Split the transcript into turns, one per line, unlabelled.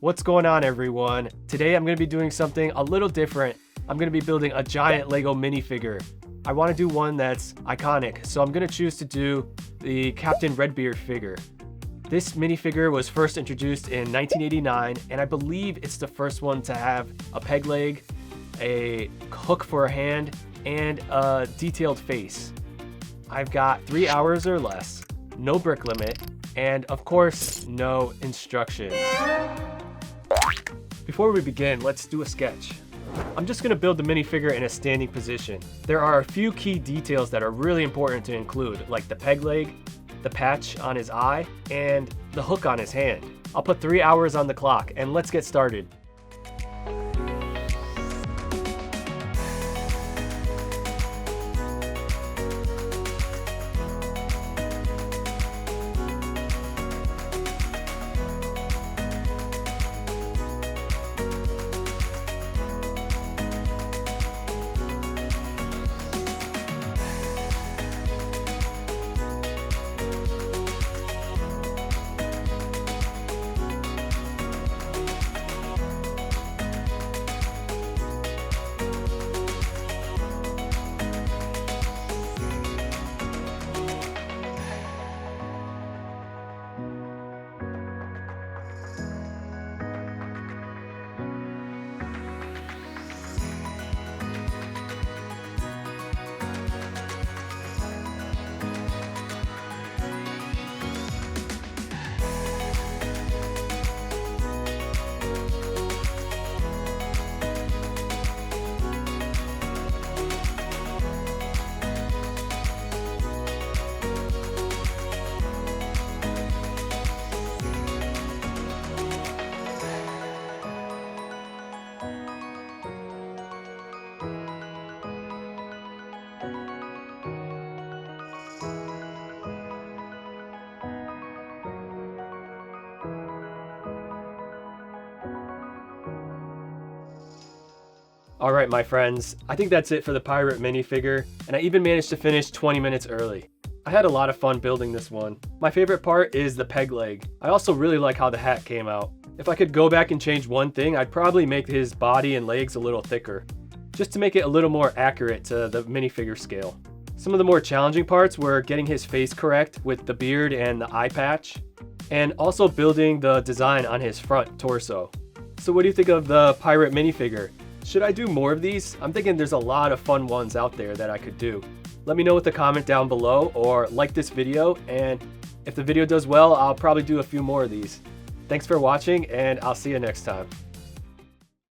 What's going on, everyone? Today I'm going to be doing something a little different. I'm going to be building a giant Lego minifigure. I want to do one that's iconic, so I'm going to choose to do the Captain Redbeard figure. This minifigure was first introduced in 1989, and I believe it's the first one to have a peg leg, a hook for a hand, and a detailed face. I've got 3 hours or less, no brick limit, and of course, no instructions. Before we begin, let's do a sketch. I'm just going to build the minifigure in a standing position. There are a few key details that are really important to include, like the peg leg, the patch on his eye, and the hook on his hand. I'll put 3 hours on the clock, and let's get started. Alright, my friends, I think that's it for the pirate minifigure, and I even managed to finish 20 minutes early. I had a lot of fun building this one. My favorite part is the peg leg. I also really like how the hat came out. If I could go back and change one thing, I'd probably make his body and legs a little thicker, just to make it a little more accurate to the minifigure scale. Some of the more challenging parts were getting his face correct with the beard and the eye patch, and also building the design on his front torso. So what do you think of the pirate minifigure? Should I do more of these? I'm thinking there's a lot of fun ones out there that I could do. Let me know with a comment down below, or like this video, and if the video does well, I'll probably do a few more of these. Thanks for watching, and I'll see you next time.